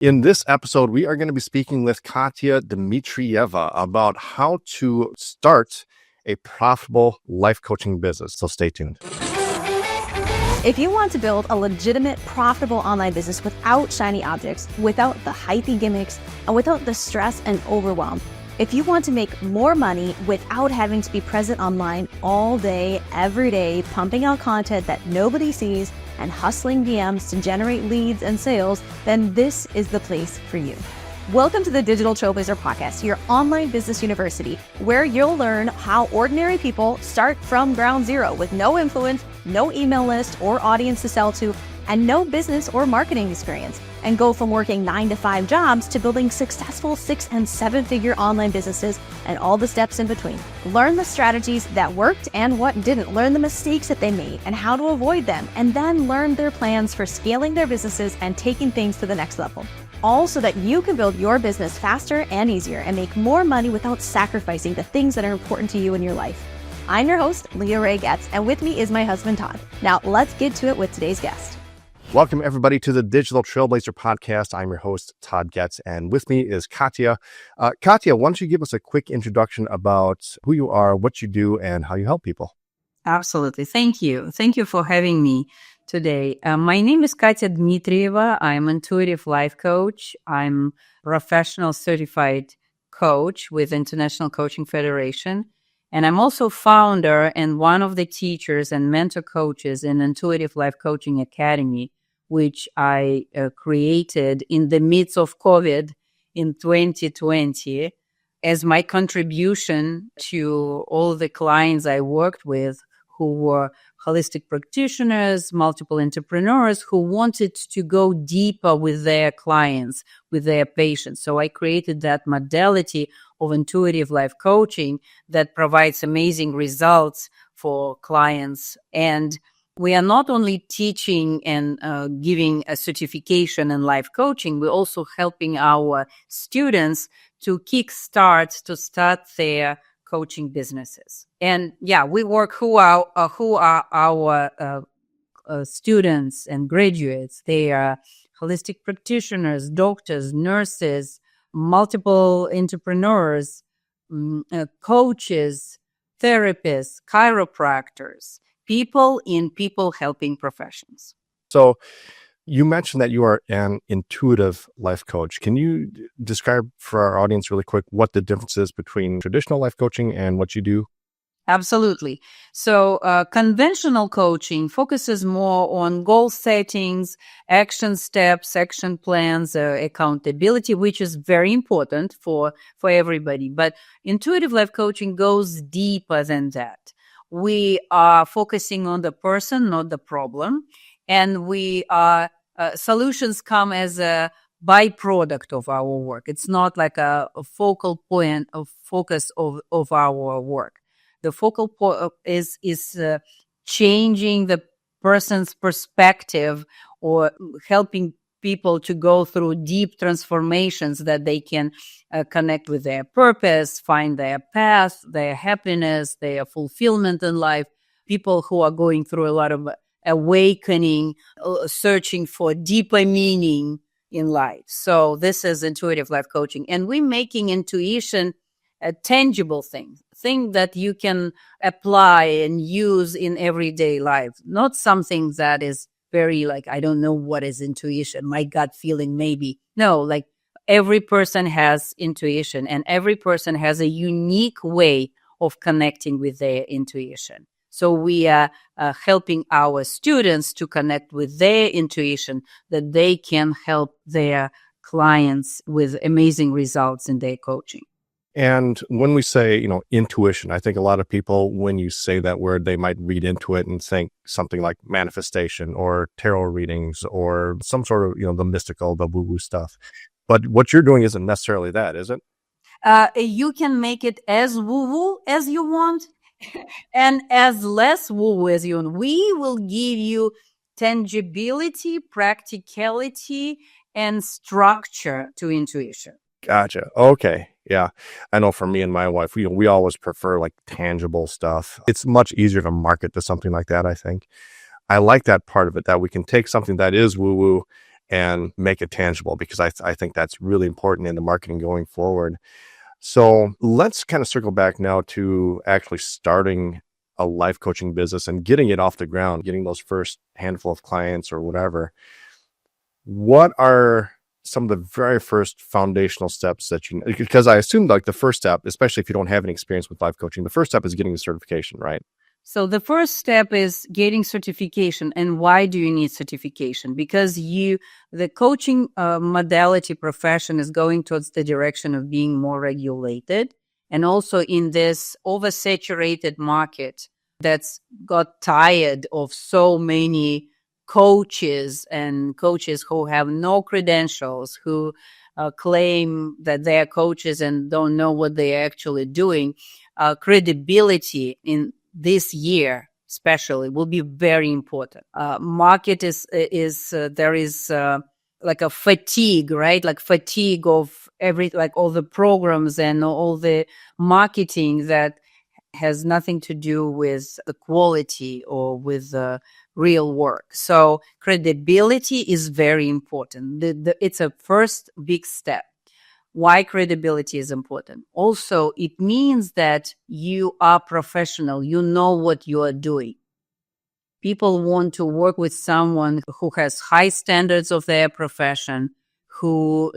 In this episode, we are going to be speaking with Katya Dmitrieva about how to start a profitable life coaching business. So stay tuned. If you want to build a legitimate, profitable online business without shiny objects, without the hypey gimmicks, and without the stress and overwhelm, if you want to make more money without having to be present online all day, every day, pumping out content that nobody sees and hustling DMs to generate leads and sales, then this is the place for you. Welcome to the Digital Trailblazer podcast, your online business university, where you'll learn how ordinary people start from ground zero with no influence, no email list or audience to sell to, and no business or marketing experience, and go from working 9-to-5 jobs to building successful 6- and 7-figure online businesses and all the steps in between. Learn the strategies that worked and what didn't. Learn the mistakes that they made and how to avoid them, and then learn their plans for scaling their businesses and taking things to the next level. All so that you can build your business faster and easier and make more money without sacrificing the things that are important to you in your life. I'm your host, Leah Ray Getz, and with me is my husband, Todd. Now, let's get to it with today's guest. Welcome, everybody, to the Digital Trailblazer podcast. I'm your host, Todd Getz, and with me is Katya. Katya, why don't you give us a quick introduction about who you are, what you do, and how you help people? Absolutely. Thank you. Thank you for having me today. My name is Katya Dmitrieva. I'm an intuitive life coach. I'm professional certified coach with International Coaching Federation. And I'm also founder and one of the teachers and mentor coaches in Intuitive Life Coaching Academy, which I created in the midst of COVID in 2020 as my contribution to all the clients I worked with who were holistic practitioners, multiple entrepreneurs who wanted to go deeper with their clients, with their patients. So I created that modality of intuitive life coaching that provides amazing results for clients. And we are not only teaching and giving a certification in life coaching, we're also helping our students to start their coaching businesses. And yeah, we work who are our students and graduates. They are holistic practitioners, doctors, nurses, multiple entrepreneurs, coaches, therapists, chiropractors, people in people helping professions. So you mentioned that you are an intuitive life coach. Can you describe for our audience really quick what the difference is between traditional life coaching and what you do? Absolutely. So conventional coaching focuses more on goal settings, action steps, action plans, accountability, which is very important for everybody. But intuitive life coaching goes deeper than that. We are focusing on the person, not the problem. And solutions come as a byproduct of our work. It's not like a focal point of focus of our work. The focal point is changing the person's perspective or helping people to go through deep transformations that they can connect with their purpose, find their path, their happiness, their fulfillment in life. People who are going through a lot of awakening, searching for deeper meaning in life. So this is intuitive life coaching. And we're making intuition a tangible thing that you can apply and use in everyday life, not something that is very like, I don't know what is intuition, my gut feeling maybe. No, like every person has intuition and every person has a unique way of connecting with their intuition. So we are helping our students to connect with their intuition that they can help their clients with amazing results in their coaching. And when we say, intuition, I think a lot of people, when you say that word, they might read into it and think something like manifestation or tarot readings or some sort of, the mystical, the woo-woo stuff. But what you're doing isn't necessarily that, is it? You can make it as woo-woo as you want and as less woo-woo as you want. We will give you tangibility, practicality, and structure to intuition. Gotcha. Okay. Yeah. I know for me and my wife, we always prefer like tangible stuff. It's much easier to market to something like that, I think. I like that part of it, that we can take something that is woo-woo and make it tangible, because I think that's really important in the marketing going forward. So let's kind of circle back now to actually starting a life coaching business and getting it off the ground, getting those first handful of clients or whatever. What are some of the very first foundational steps that because I assume like the first step, especially if you don't have any experience with life coaching, the first step is getting the certification, right? So the first step is getting certification. And why do you need certification? Because the coaching modality profession is going towards the direction of being more regulated. And also in this oversaturated market that's got tired of so many coaches who have no credentials, who claim that they are coaches and don't know what they're actually doing. Credibility in this year especially will be very important. Market there is like a fatigue, right? Like fatigue of like all the programs and all the marketing that has nothing to do with the quality or with the real work. So credibility is very important. It's a first big step. Why credibility is important? Also, it means that you are professional. You know what you are doing. People want to work with someone who has high standards of their profession, who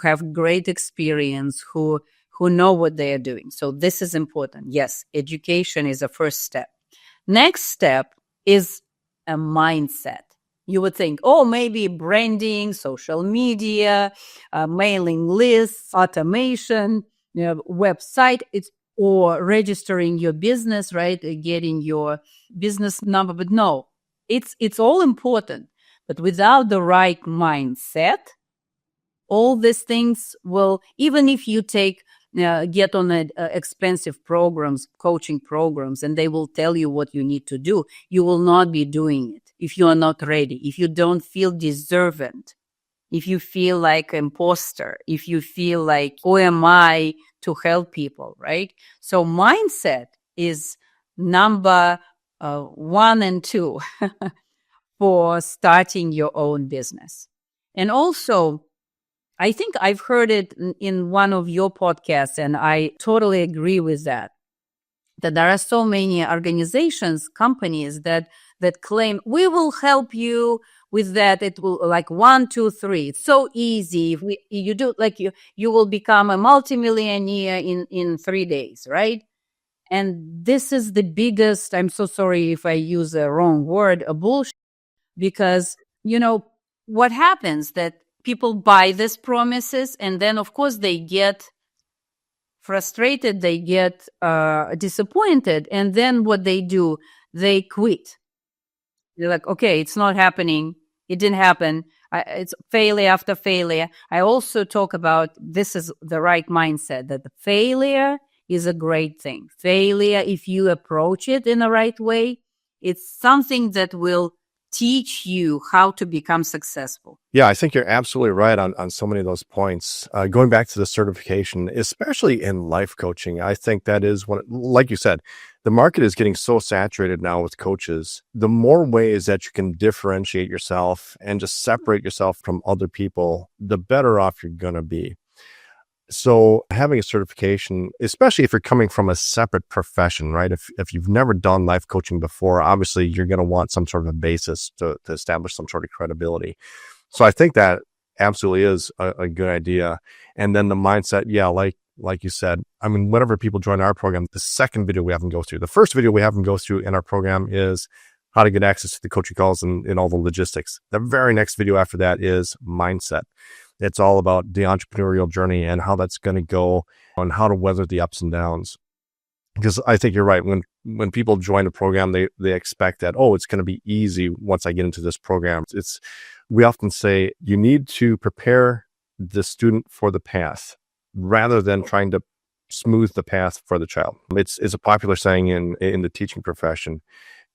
have great experience, who know what they are doing. So this is important. Yes, education is a first step. Next step is a mindset. You would think, oh, maybe branding, social media, mailing lists, automation, website, or registering your business, right? Getting your business number. But no, it's all important. But without the right mindset, all these things will, even if you get on expensive programs, coaching programs, and they will tell you what you need to do, you will not be doing it if you are not ready, if you don't feel deserving, if you feel like imposter, if you feel like, who am I to help people, right? So mindset is number 1 and 2 for starting your own business. And also, I think I've heard it in one of your podcasts, and I totally agree with that there are so many organizations, companies that claim, we will help you with that. It will like 1, 2, 3. It's so easy. If you do, like you will become a multimillionaire in 3 days, right? And this is the biggest, I'm so sorry if I use a wrong word, a bullshit, because, what happens that people buy these promises, and then, of course, they get frustrated, they get disappointed, and then what they do, they quit. They're like, okay, it's not happening. It didn't happen. It's failure after failure. I also talk about this is the right mindset, that the failure is a great thing. Failure, if you approach it in the right way, it's something that will teach you how to become successful. Yeah, I think you're absolutely right on so many of those points. Going back to the certification, especially in life coaching, I think that is like you said, the market is getting so saturated now with coaches. The more ways that you can differentiate yourself and just separate yourself from other people, the better off you're going to be. So having a certification, especially if you're coming from a separate profession, right? If you've never done life coaching before, obviously you're going to want some sort of a basis to establish some sort of credibility. So I think that absolutely is a good idea. And then the mindset, yeah, like you said, I mean, whenever people join our program, the second video we have them go through, the first video we have them go through in our program is how to get access to the coaching calls and all the logistics. The very next video after that is mindset. It's all about the entrepreneurial journey and how that's going to go and how to weather the ups and downs. Because I think you're right. When people join a program, they expect that, oh, it's going to be easy once I get into this program. We often say you need to prepare the student for the path rather than trying to smooth the path for the child. It's a popular saying in the teaching profession.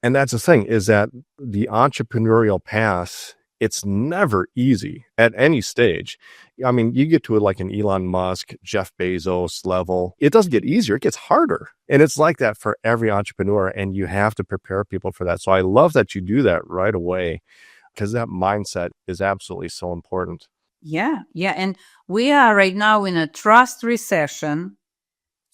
And that's the thing, is that the entrepreneurial path, it's never easy at any stage. I mean, you get to it like an Elon Musk, Jeff Bezos level. It doesn't get easier, it gets harder. And it's like that for every entrepreneur, and you have to prepare people for that. So I love that you do that right away. because that mindset is absolutely so important. Yeah. And we are right now in a trust recession.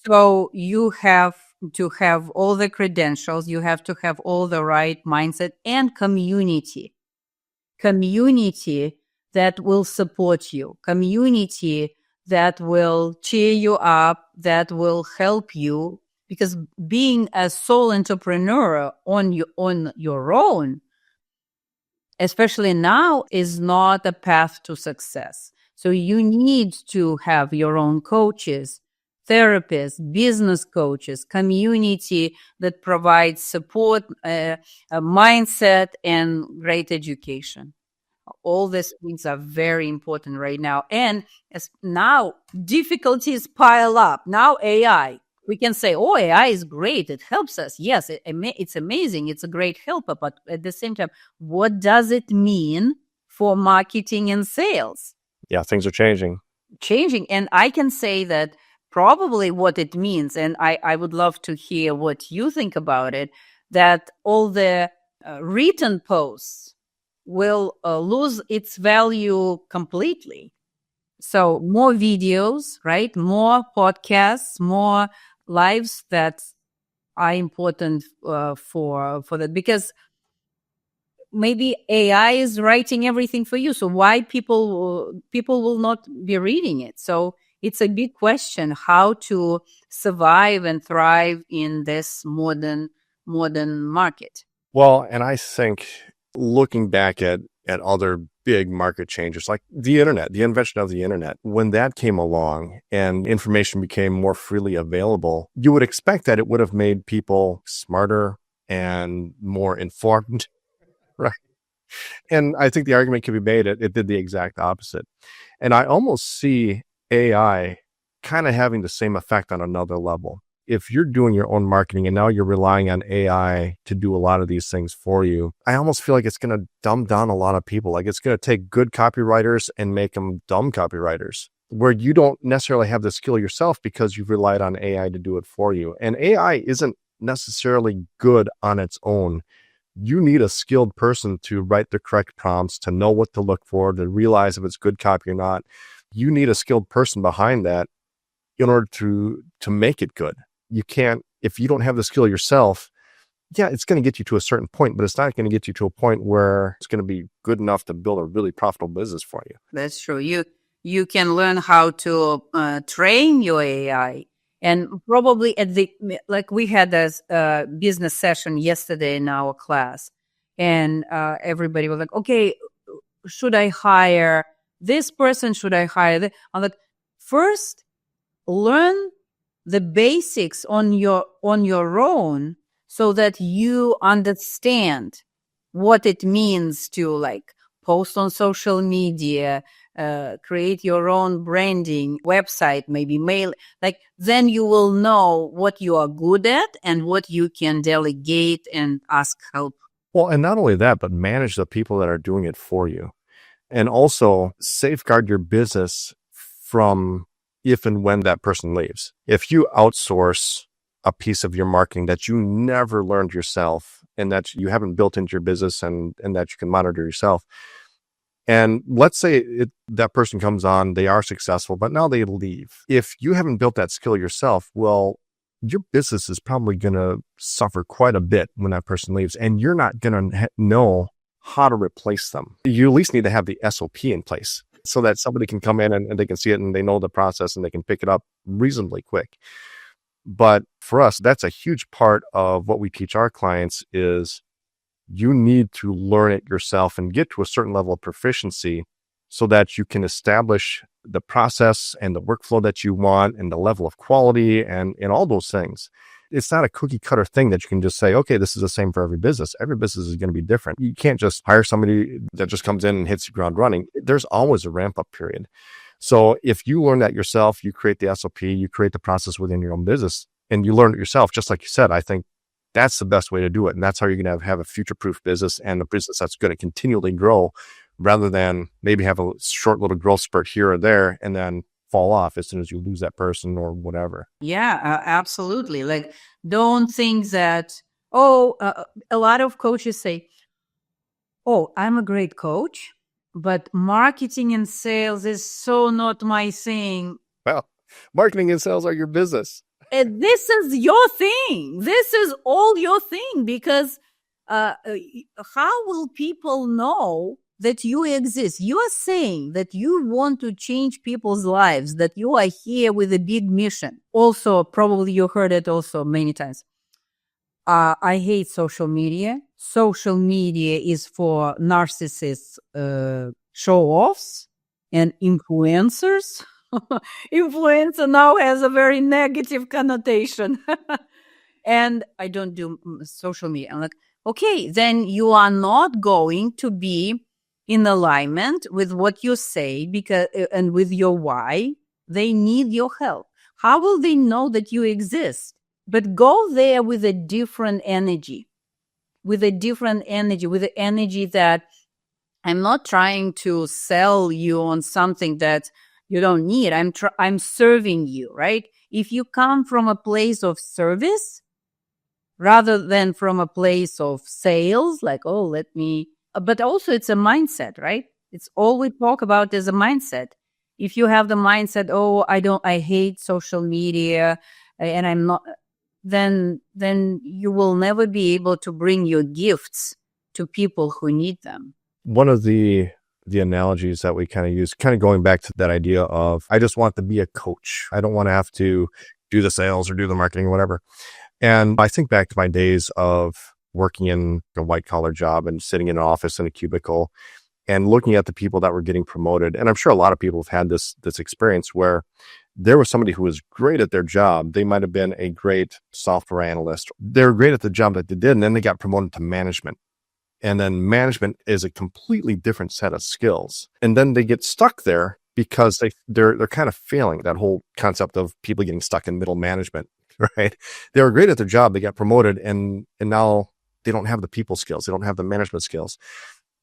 So you have to have all the credentials, you have to have all the right mindset and community that will support you, community that will cheer you up, that will help you. Because being a sole entrepreneur on your own, especially now, is not a path to success. So you need to have your own coaches, therapists, business coaches, community that provides support, a mindset, and great education. All these things are very important right now. And as now difficulties pile up. Now AI, we can say, oh, AI is great. It helps us. Yes, it's amazing. It's a great helper. But at the same time, what does it mean for marketing and sales? Yeah, things are changing. And I can say that probably what it means, and I would love to hear what you think about it, that all the written posts will lose its value completely. So more videos, right? More podcasts, more lives that are important for that, because maybe AI is writing everything for you. So why people will not be reading it? So it's a big question how to survive and thrive in this modern market. Well, and I think looking back at other big market changes like the internet, the invention of the internet, when that came along and information became more freely available, you would expect that it would have made people smarter and more informed, right? And I think the argument can be made it did the exact opposite. And I almost see AI kind of having the same effect on another level. If you're doing your own marketing and now you're relying on AI to do a lot of these things for you, I almost feel like it's going to dumb down a lot of people. Like it's going to take good copywriters and make them dumb copywriters, where you don't necessarily have the skill yourself because you've relied on AI to do it for you. And AI isn't necessarily good on its own. You need a skilled person to write the correct prompts, to know what to look for, to realize if it's good copy or not. You need a skilled person behind that in order to make it good. You can't, if you don't have the skill yourself, yeah, it's going to get you to a certain point, but it's not going to get you to a point where it's going to be good enough to build a really profitable business for you. That's true. You can learn how to train your AI. And probably like we had this business session yesterday in our class, and everybody was like, okay, should I hire this person? Should I hire that? I'm like, first, learn the basics on your own so that you understand what it means to like post on social media, create your own branding, website, maybe mail. Like then you will know what you are good at and what you can delegate and ask help. Well, and not only that, but manage the people that are doing it for you. And also safeguard your business from if and when that person leaves. If you outsource a piece of your marketing that you never learned yourself and that you haven't built into your business and that you can monitor yourself, and let's say that person comes on, they are successful, but now they leave. If you haven't built that skill yourself, well, your business is probably going to suffer quite a bit when that person leaves, and you're not going to know how to replace them. You at least need to have the SOP in place so that somebody can come in and they can see it and they know the process and they can pick it up reasonably quick. But for us, that's a huge part of what we teach our clients is you need to learn it yourself and get to a certain level of proficiency so that you can establish the process and the workflow that you want and the level of quality and all those things. It's not a cookie cutter thing that you can just say, okay, this is the same for every business. Every business is going to be different. You can't just hire somebody that just comes in and hits the ground running. There's always a ramp up period. So if you learn that yourself, you create the SOP, you create the process within your own business and you learn it yourself, just like you said, I think that's the best way to do it. And that's how you're going to have a future-proof business and a business that's going to continually grow rather than maybe have a short little growth spurt here or there and then fall off as soon as you lose that person or whatever. Yeah, absolutely. Like, don't think that, a lot of coaches say, Oh, I'm a great coach, but marketing and sales is so not my thing. Well, marketing and sales are your business. This is your thing. This is all your thing because how will people know that you exist? You are saying that you want to change people's lives, that you are here with a big mission. Also, probably you heard it also many times. I hate social media. Social media is for narcissists, show-offs, and influencers. Influencer now has a very negative connotation. And I don't do social media. I'm like, okay, then you are not going to be in alignment with what you say because and with your why. They need your help. How will they know that you exist? But go there with a different energy, with the energy that I'm not trying to sell you on something that you don't need. I'm serving you, right? If you come from a place of service rather than from a place of sales, like, oh, but also it's a mindset, right? It's all we talk about is a mindset. If you have the mindset, oh, I hate social media and I'm not, then you will never be able to bring your gifts to people who need them. One of the analogies that we kind of use, kind of going back to that idea of, I just want to be a coach. I don't want to have to do the sales or do the marketing or whatever. And I think back to my days of working in a white collar job and sitting in an office in a cubicle and looking at the people that were getting promoted. And I'm sure a lot of people have had this experience where there was somebody who was great at their job. They might have been a great software analyst. They were great at the job that they did. And then they got promoted to management. And then management is a completely different set of skills. And then they get stuck there because they're kind of failing that whole concept of people getting stuck in middle management, right? They were great at their job. They got promoted and now they don't have the people skills. They don't have the management skills.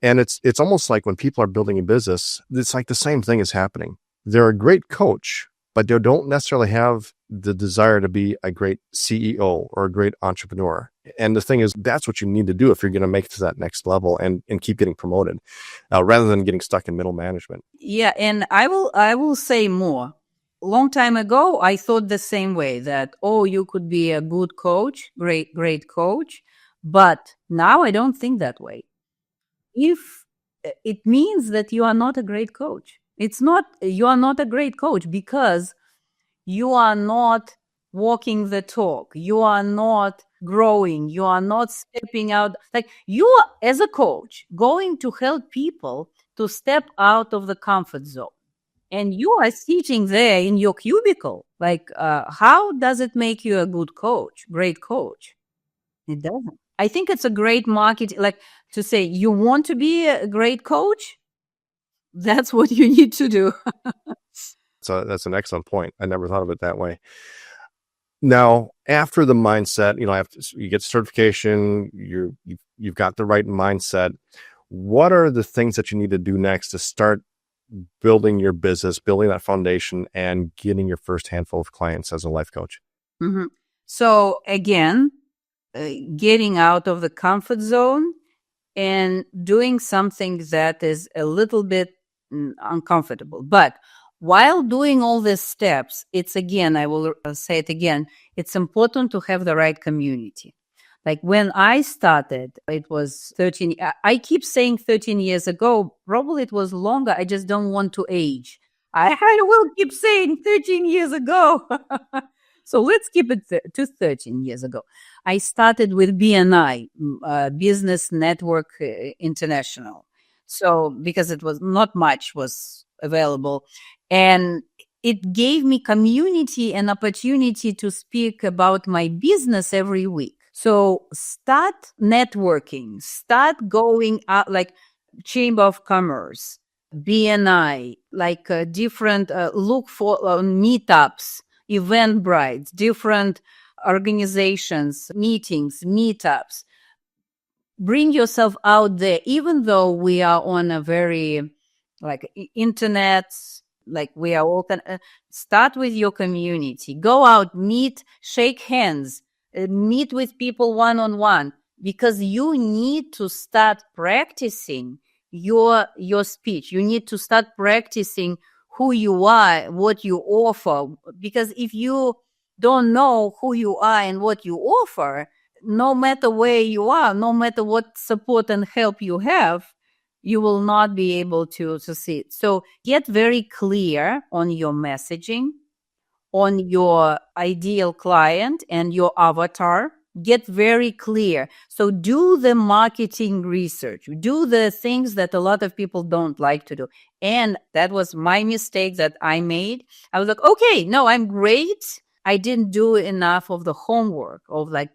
And it's almost like when people are building a business, it's like the same thing is happening. They're a great coach, but they don't necessarily have the desire to be a great CEO or a great entrepreneur. And the thing is, that's what you need to do if you're going to make it to that next level and keep getting promoted, rather than getting stuck in middle management. Yeah, and I will say more. Long time ago, I thought the same way that, oh, you could be a good coach, great coach. But now I don't think that way. If it means that you are not a great coach, you are not a great coach because you are not walking the talk. You are not growing. You are not stepping out. Like you are, as a coach, going to help people to step out of the comfort zone. And you are sitting there in your cubicle. Like, how does it make you a good coach, great coach? It doesn't. I think it's a great market, like to say, you want to be a great coach? That's what you need to do. So that's an excellent point. I never thought of it that way. Now, after the mindset, after you get certification, you've got the right mindset. What are the things that you need to do next to start building your business, building that foundation, and getting your first handful of clients as a life coach? Mm-hmm. So again, getting out of the comfort zone and doing something that is a little bit uncomfortable. But while doing all these steps, it's again, I will say it again, it's important to have the right community. Like when I started, it was 13, I keep saying 13 years ago, probably it was longer. I just don't want to age. I will keep saying 13 years ago. So let's keep it to 13 years ago. I started with BNI, Business Network International. So because it was not much was available. And it gave me community and opportunity to speak about my business every week. So start networking, start going out like Chamber of Commerce, BNI, like different, look for meetups, Eventbrite, different organizations, meetings, meetups. Bring yourself out there, even though we are on a very like internet, like we are all start with your community, go out, meet, shake hands, meet with people one-on-one, because you need to start practicing your speech. You need to start practicing who you are, what you offer. Because if you don't know who you are and what you offer, no matter where you are, no matter what support and help you have, you will not be able to succeed. So get very clear on your messaging, on your ideal client and your avatar. Get very clear. So do the marketing research. Do the things that a lot of people don't like to do. And that was my mistake that I made. I was like, okay, no, I'm great. I didn't do enough of the homework of like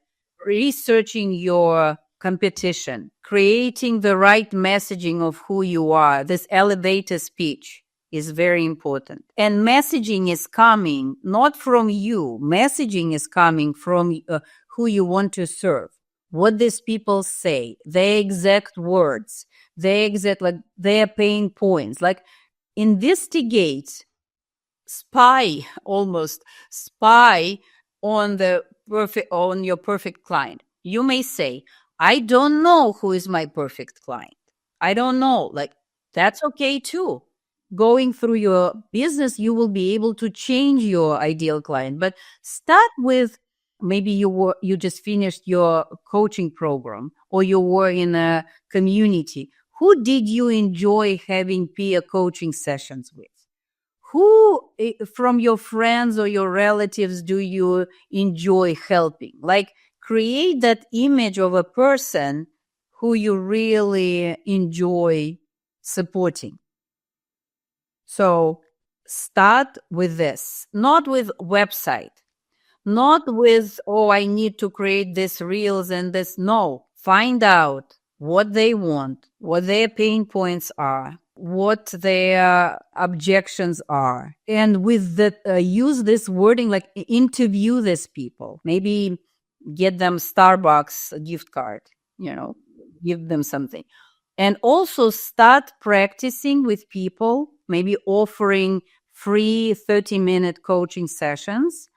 researching your competition, creating the right messaging of who you are. This elevator speech is very important. And messaging is coming not from you. Messaging is coming from who you want to serve. What these people say, their exact words, their exact, like their pain points. Like investigate, almost spy on your perfect client. You may say, I don't know who is my perfect client. I don't know. Like, that's okay too. Going through your business, you will be able to change your ideal client. But start with, maybe you just finished your coaching program, or you were in a community. Who did you enjoy having peer coaching sessions with? Who from your friends or your relatives do you enjoy helping? Like, create that image of a person who you really enjoy supporting. So start with this, not with website, not with, oh, I need to create this reels and this. No, find out what they want, what their pain points are, what their objections are. And with that, use this wording, like interview these people, maybe get them Starbucks gift card, give them something. And also start practicing with people, maybe offering free 30-minute coaching sessions.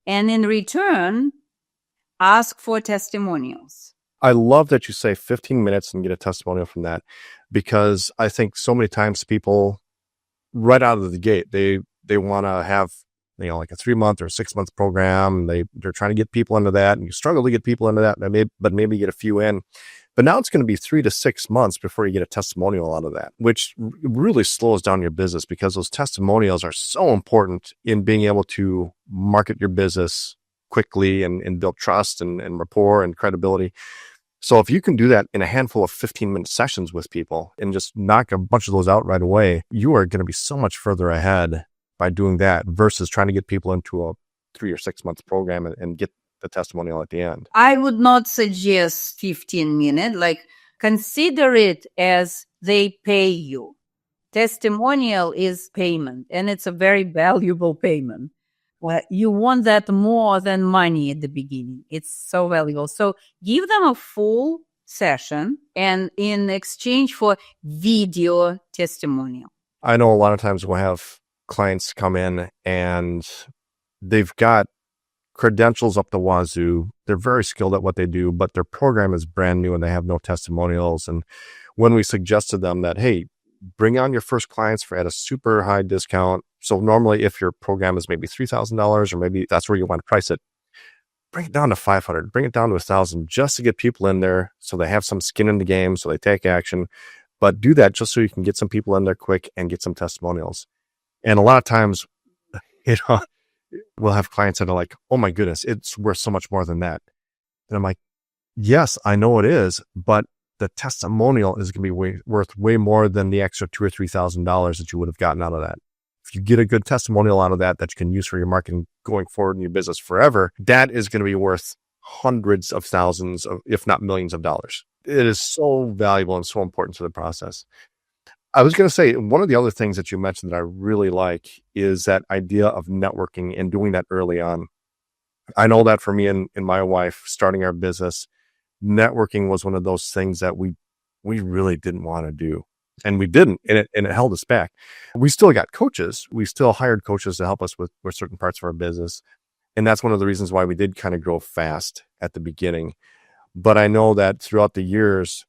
And in return, ask for testimonials. I love that you say 15 minutes and get a testimonial from that, because I think so many times people right out of the gate, they want to have, like a 3-month or 6-month program. They're trying to get people into that, and you struggle to get people into that, but maybe get a few in. But now it's going to be 3 to 6 months before you get a testimonial out of that, which really slows down your business, because those testimonials are so important in being able to market your business quickly and build trust and rapport and credibility. So if you can do that in a handful of 15-minute sessions with people and just knock a bunch of those out right away, you are going to be so much further ahead by doing that versus trying to get people into a 3 or 6 month program and get the testimonial at the end. I would not suggest 15 minutes. Like, consider it as they pay you. Testimonial is payment, and it's a very valuable payment. Well, you want that more than money at the beginning. It's so valuable. So give them a full session, and in exchange for video testimonial. I know a lot of times we'll have clients come in and they've got credentials up the wazoo. They're very skilled at what they do, but their program is brand new and they have no testimonials. And when we suggested them that, hey, bring on your first clients at a super high discount. So normally if your program is maybe $3,000, or maybe that's where you want to price it, bring it down to $500, bring it down to $1,000 just to get people in there so they have some skin in the game, so they take action. But do that just so you can get some people in there quick and get some testimonials. And a lot of times, we'll have clients that are like, oh my goodness, it's worth so much more than that. And I'm like, yes, I know it is, but the testimonial is going to be worth way more than the extra $2,000 or $3,000 that you would have gotten out of that. If you get a good testimonial out of that you can use for your marketing going forward in your business forever, that is going to be worth hundreds of thousands of, if not millions of dollars. It is so valuable and so important to the process. I was going to say, one of the other things that you mentioned that I really like is that idea of networking and doing that early on. I know that for me and my wife starting our business, networking was one of those things that we really didn't want to do. And we didn't, and it held us back. We still got coaches. We still hired coaches to help us with certain parts of our business. And that's one of the reasons why we did kind of grow fast at the beginning. But I know that throughout the years,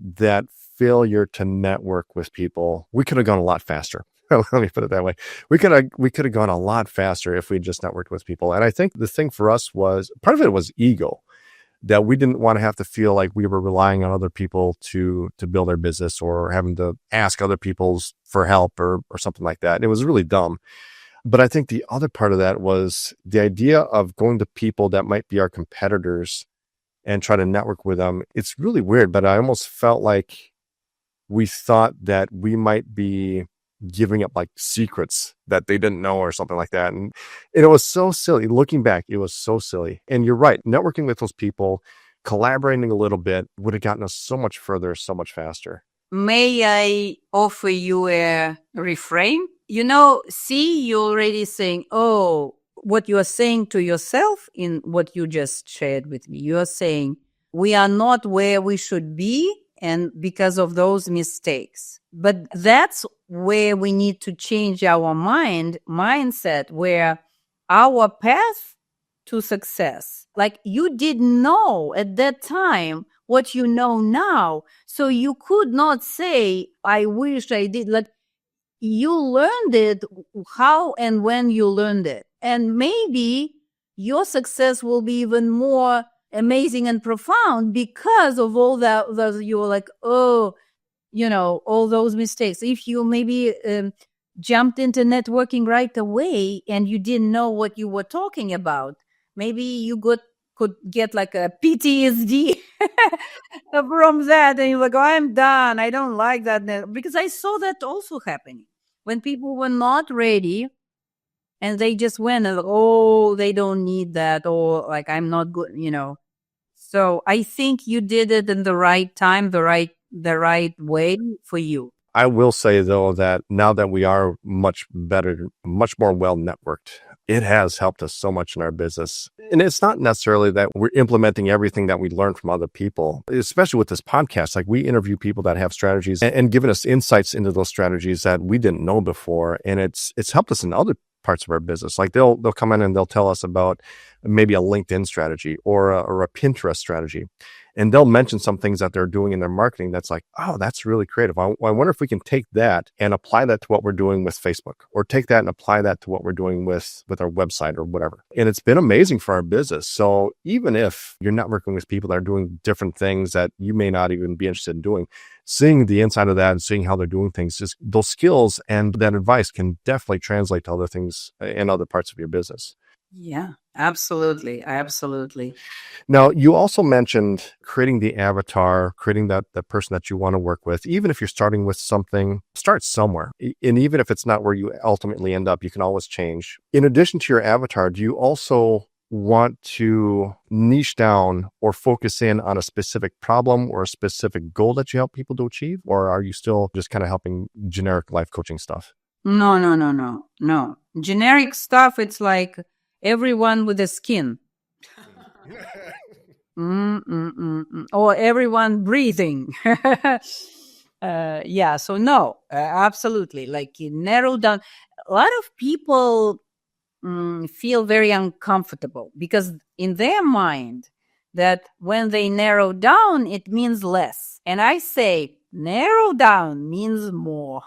that failure to network with people, we could have gone a lot faster. Let me put it that way. We could have gone a lot faster if we just networked with people. And I think the thing for us was, part of it was ego, that we didn't want to have to feel like we were relying on other people to build our business, or having to ask other people's for help or something like that. And it was really dumb. But I think the other part of that was the idea of going to people that might be our competitors and try to network with them. It's really weird, but I almost felt like we thought that we might be giving up like secrets that they didn't know or something like that. And it was so silly. Looking back, it was so silly. And you're right. Networking with those people, collaborating a little bit would have gotten us so much further, so much faster. May I offer you a reframe? See, you're already saying, oh, what you are saying to yourself in what you just shared with me. You are saying, we are not where we should be, and because of those mistakes. But that's where we need to change our mindset, where our path to success, like you didn't know at that time what you know now. So you could not say, I wish I did. Like, you learned it, how and when you learned it. And maybe your success will be even more amazing and profound because of all that. You were like, oh, all those mistakes. If you maybe jumped into networking right away and you didn't know what you were talking about, maybe you could get like a PTSD from that. And you're like, oh, I'm done. I don't like that. Because I saw that also happening when people were not ready and they just went and like, oh, they don't need that, or like, I'm not good, So I think you did it in the right time, the right way for you. I will say, though, that now that we are much better, much more well networked, it has helped us so much in our business. And it's not necessarily that we're implementing everything that we learned from other people, especially with this podcast. Like, we interview people that have strategies and giving us insights into those strategies that we didn't know before. And it's helped us in other parts of our business. Like, they'll come in and they'll tell us about maybe a LinkedIn strategy or a Pinterest strategy. And they'll mention some things that they're doing in their marketing that's like, oh, that's really creative. I wonder if we can take that and apply that to what we're doing with Facebook, or take that and apply that to what we're doing with our website or whatever. And it's been amazing for our business. So even if you're not working with people that are doing different things that you may not even be interested in doing, seeing the inside of that and seeing how they're doing things, just those skills and that advice can definitely translate to other things in other parts of your business. Yeah, absolutely. Absolutely. Now, you also mentioned creating the avatar, creating that person that you want to work with. Even if you're starting with something, start somewhere. And even if it's not where you ultimately end up, you can always change. In addition to your avatar, do you also want to niche down or focus in on a specific problem or a specific goal that you help people to achieve? Or are you still just kind of helping generic life coaching stuff? No. Generic stuff, it's like everyone with a skin. Or everyone breathing. So no, absolutely. Like, you narrow down. A lot of people feel very uncomfortable because in their mind that when they narrow down, it means less. And I say narrow down means more.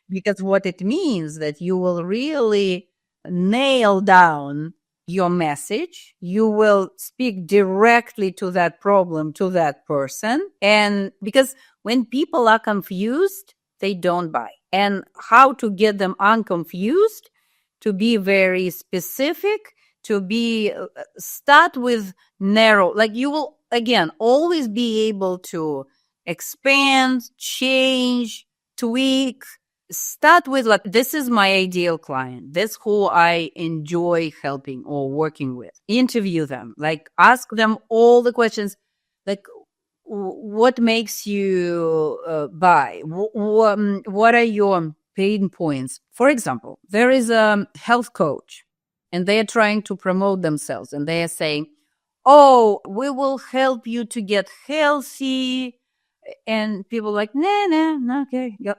Because what it means that you will really nail down your message. You will speak directly to that problem, to that person. And because when people are confused, they don't buy. And how to get them unconfused, to be very specific, to be start with narrow. Like, you will, again, always be able to expand, change, tweak. Start with, like, this is my ideal client. This who I enjoy helping or working with. Interview them. Like, ask them all the questions. Like, what makes you buy? What are your pain points? For example, there is a health coach and they are trying to promote themselves and they are saying, oh, we will help you to get healthy. And people are like, nah, okay. Yeah.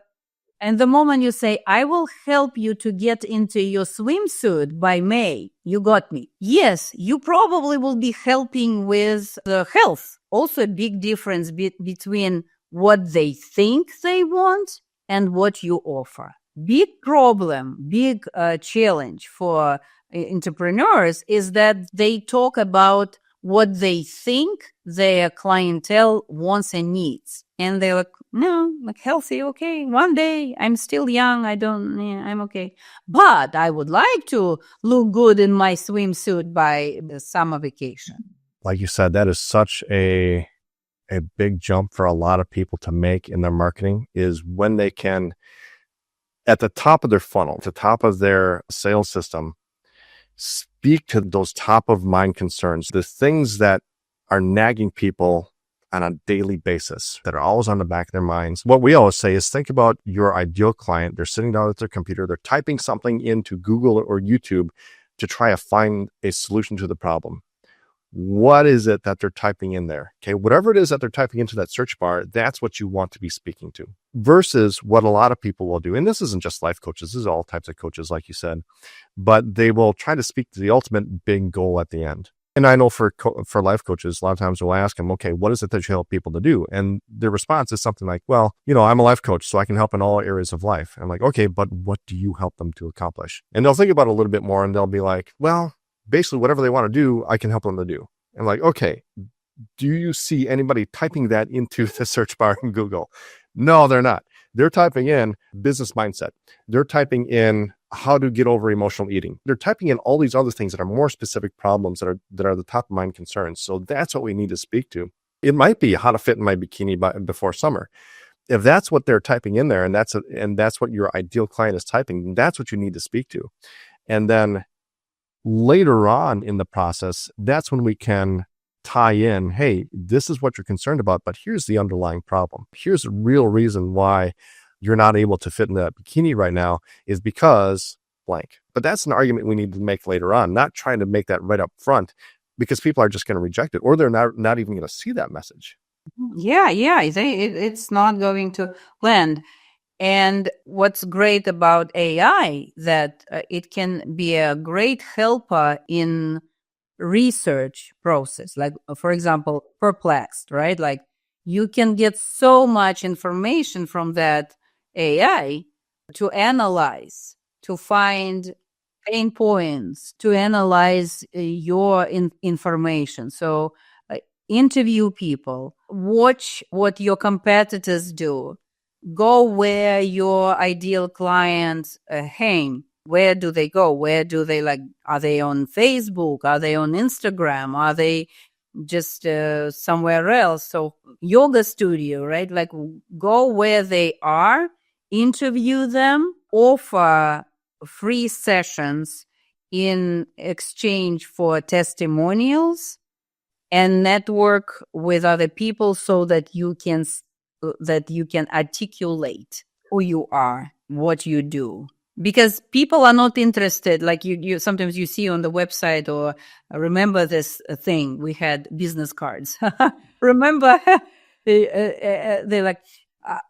And the moment you say, I will help you to get into your swimsuit by May, you got me. Yes, you probably will be helping with the health. Also a big difference between what they think they want and what you offer. Big problem, big challenge for entrepreneurs is that they talk about what they think their clientele wants and needs. And they're like, no, like healthy, okay, one day, I'm still young, I'm okay. But I would like to look good in my swimsuit by the summer vacation. Like you said, that is such a big jump for a lot of people to make in their marketing, is when they can, at the top of their funnel, at the top of their sales system, speak to those top of mind concerns, the things that are nagging people on a daily basis, that are always on the back of their minds. What we always say is, think about your ideal client. They're sitting down at their computer, they're typing something into Google or YouTube to try to find a solution to the problem. What is it that they're typing in there? Okay, whatever it is that they're typing into that search bar, that's what you want to be speaking to. Versus what a lot of people will do, and this isn't just life coaches, this is all types of coaches, like you said, but they will try to speak to the ultimate big goal at the end. And I know for life coaches, a lot of times we'll ask them, okay, what is it that you help people to do? And their response is something like, well, I'm a life coach, so I can help in all areas of life. And I'm like, okay, but what do you help them to accomplish? And they'll think about it a little bit more, and they'll be like, well, basically whatever they want to do, I can help them to do. And like, okay, do you see anybody typing that into the search bar in Google? No, they're not. They're typing in business mindset. They're typing in how to get over emotional eating. They're typing in all these other things that are more specific problems that are the top of mind concerns. So that's what we need to speak to. It might be how to fit in my bikini before summer. If that's what they're typing in there, and that's what your ideal client is typing, that's what you need to speak to. And then later on in the process, that's when we can tie in, hey, this is what you're concerned about, but here's the underlying problem. Here's the real reason why you're not able to fit in that bikini right now, is because blank. But that's an argument we need to make later on, not trying to make that right up front, because people are just going to reject it, or they're not even going to see that message. Yeah, it's not going to land. And what's great about AI, that it can be a great helper in research process. Like, for example, Perplexed, right? Like, you can get so much information from that AI to analyze, to find pain points, to analyze your information. So interview people, watch what your competitors do, go where your ideal clients hang. Where do they go? Where do they are they on Facebook? Are they on Instagram? Are they just somewhere else? So yoga studio, right? Like, go where they are, interview them, offer free sessions in exchange for testimonials, and network with other people so that you can articulate who you are, what you do. Because people are not interested, like you sometimes you see on the website, or remember this thing, we had business cards. Remember, they're like,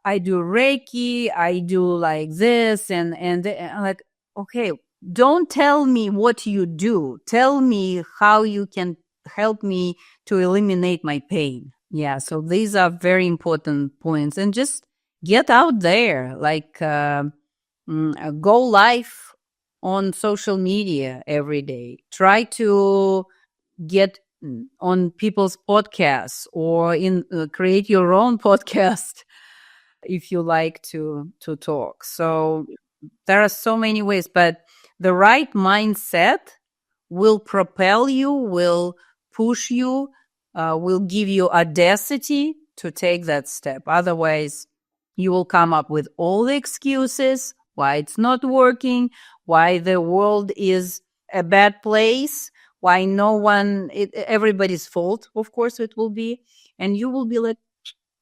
I do Reiki, I do like this, and I'm like, okay, don't tell me what you do. Tell me how you can help me to eliminate my pain. Yeah, so these are very important points. And just get out there, like go live on social media every day. Try to get on people's podcasts, or create your own podcast if you like to talk. So there are so many ways, but the right mindset will propel you, will push you, will give you audacity to take that step. Otherwise, you will come up with all the excuses why it's not working, why the world is a bad place, why everybody's fault, of course it will be. And you will be like...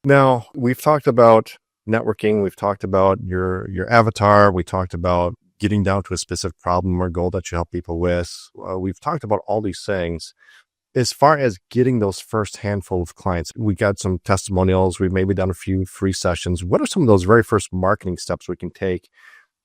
Now, we've talked about networking, we've talked about your avatar, we talked about getting down to a specific problem or goal that you help people with. We've talked about all these things. As far as getting those first handful of clients, we got some testimonials. We've maybe done a few free sessions. What are some of those very first marketing steps we can take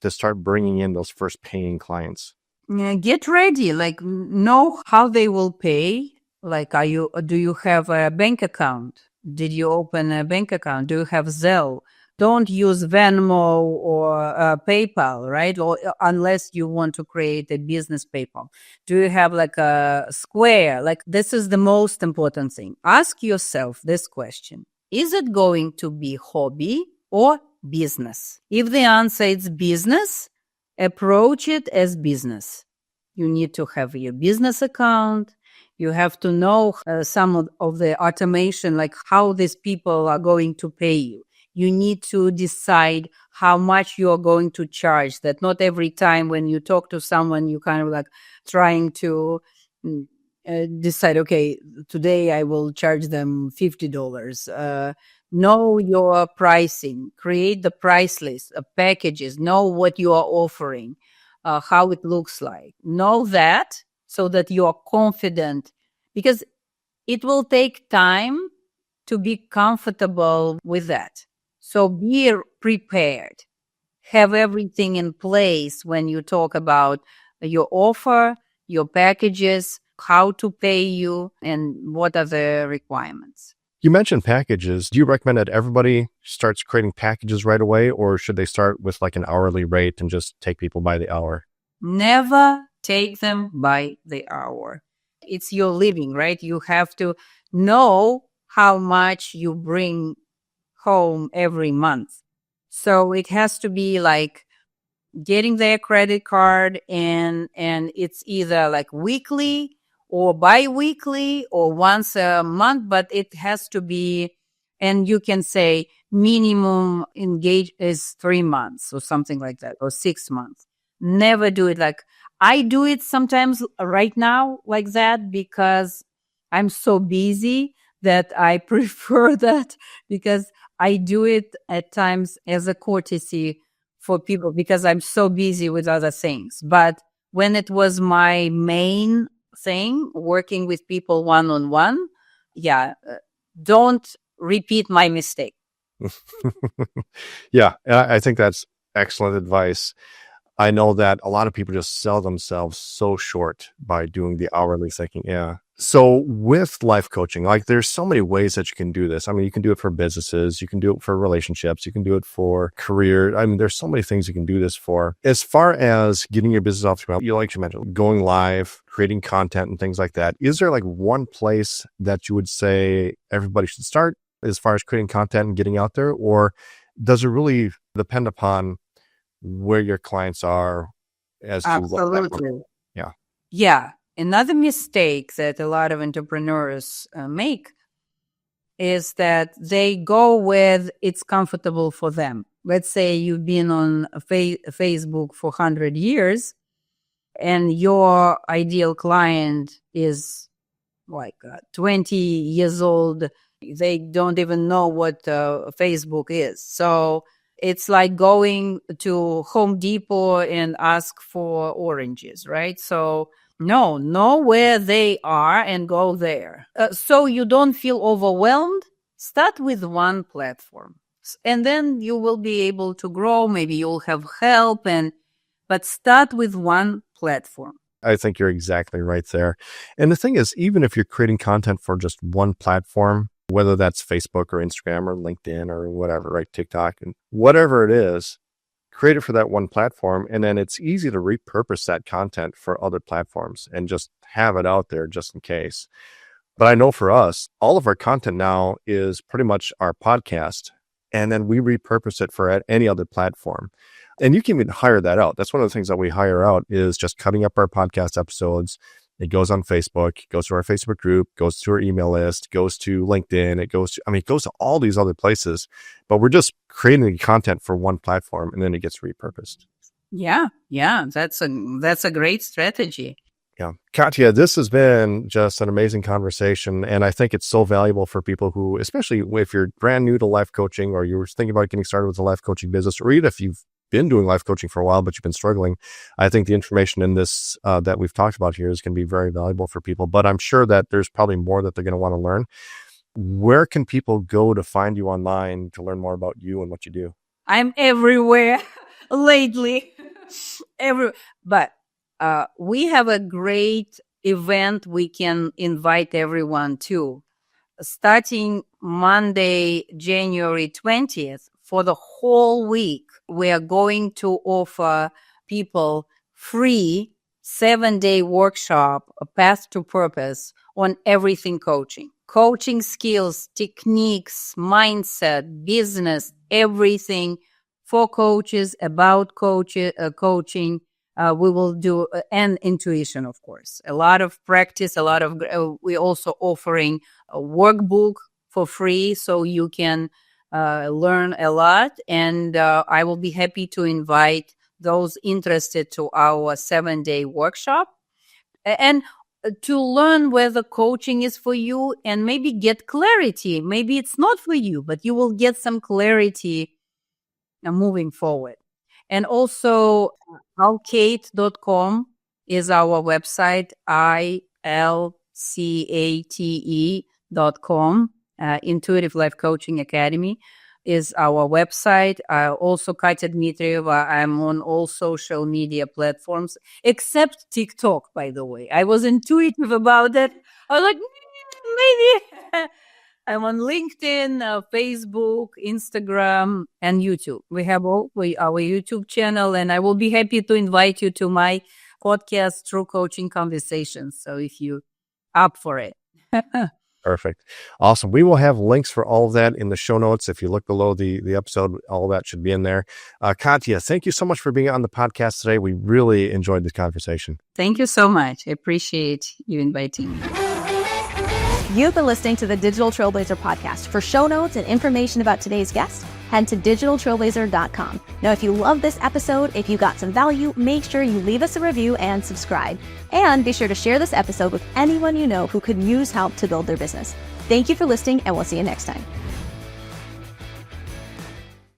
to start bringing in those first paying clients? Yeah, get ready, like know how they will pay. Like, do you have a bank account? Did you open a bank account? Do you have Zelle? Don't use Venmo or PayPal, right? Or unless you want to create a business PayPal. Do you have like a Square? Like, this is the most important thing. Ask yourself this question. Is it going to be hobby or business? If the answer is business, approach it as business. You need to have your business account. You have to know some of the automation, like how these people are going to pay you. You need to decide how much you are going to charge. That not every time when you talk to someone, you kind of like trying to decide, okay, today I will charge them $50. Know your pricing, create the price list of packages, know what you are offering, how it looks like. Know that so that you are confident, because it will take time to be comfortable with that. So be prepared. Have everything in place when you talk about your offer, your packages, how to pay you, and what are the requirements. You mentioned packages. Do you recommend that everybody starts creating packages right away, or should they start with like an hourly rate and just take people by the hour? Never take them by the hour. It's your living, right? You have to know how much you bring home every month. So it has to be like getting their credit card, and it's either like weekly or bi-weekly or once a month, but it has to be, and you can say minimum engage is 3 months or something like that, or 6 months. Never do it like I do it sometimes right now like that, because I'm so busy that I prefer that, because I do it at times as a courtesy for people because I'm so busy with other things. But when it was my main thing, working with people one-on-one, don't repeat my mistake. Yeah, I think that's excellent advice. I know that a lot of people just sell themselves so short by doing the hourly thinking. Yeah. So with life coaching, like there's so many ways that you can do this. I mean, you can do it for businesses, you can do it for relationships, you can do it for career. I mean, there's so many things you can do this for. As far as getting your business off the ground, you like you mentioned, going live, creating content and things like that. Is there like one place that you would say everybody should start as far as creating content and getting out there? Or does it really depend upon where your clients are as to Absolutely. Yeah. Yeah. Another mistake that a lot of entrepreneurs make is that they go with it's comfortable for them. Let's say you've been on Facebook for 100 years and your ideal client is like 20 years old. They don't even know what Facebook is. So it's like going to Home Depot and ask for oranges, right? So no, know where they are and go there. So you don't feel overwhelmed, start with one platform. And then you will be able to grow. Maybe you'll have help, but start with one platform. I think you're exactly right there. And the thing is, even if you're creating content for just one platform, whether that's Facebook or Instagram or LinkedIn or whatever, right? TikTok and whatever it is, create it for that one platform. And then it's easy to repurpose that content for other platforms and just have it out there just in case. But I know for us, all of our content now is pretty much our podcast. And then we repurpose it for any other platform. And you can even hire that out. That's one of the things that we hire out is just cutting up our podcast episodes. It goes on Facebook, it goes to our Facebook group, goes to our email list, goes to LinkedIn, it goes to all these other places, but we're just creating the content for one platform and then it gets repurposed. Yeah. That's a great strategy. Yeah. Katya, this has been just an amazing conversation. And I think it's so valuable for people who, especially if you're brand new to life coaching or you're thinking about getting started with a life coaching business, or even if you've been doing life coaching for a while, but you've been struggling, I think the information in this that we've talked about here is going to be very valuable for people. But I'm sure that there's probably more that they're going to want to learn. Where can people go to find you online to learn more about you and what you do? I'm everywhere lately. But we have a great event we can invite everyone to. Starting Monday, January 20th, for the whole week, we are going to offer people free 7-day workshop, a path to purpose on everything coaching skills, techniques, mindset, business, everything for coaches, about coaching. We will do and intuition, of course, a lot of practice, we're also offering a workbook for free so you can learn a lot. And I will be happy to invite those interested to our 7-day workshop and to learn whether coaching is for you and maybe get clarity. Maybe it's not for you, but you will get some clarity moving forward. And also ILCATE.com is our website, ILCATE.com. Intuitive Life Coaching Academy is our website. Also, Katya Dmitrieva. I'm on all social media platforms, except TikTok, by the way. I was intuitive about that. I was like, maybe. I'm on LinkedIn, Facebook, Instagram, and YouTube. We have our YouTube channel, and I will be happy to invite you to my podcast, True Coaching Conversations. So if you're up for it. Perfect. Awesome. We will have links for all of that in the show notes. If you look below the episode, all that should be in there. Katya, thank you so much for being on the podcast today. We really enjoyed this conversation. Thank you so much. I appreciate you inviting me. You've been listening to the Digital Trailblazer podcast. For show notes and information about today's guest, head to digitaltrailblazer.com. Now, if you love this episode, if you got some value, make sure you leave us a review and subscribe. And be sure to share this episode with anyone you know who could use help to build their business. Thank you for listening, and we'll see you next time.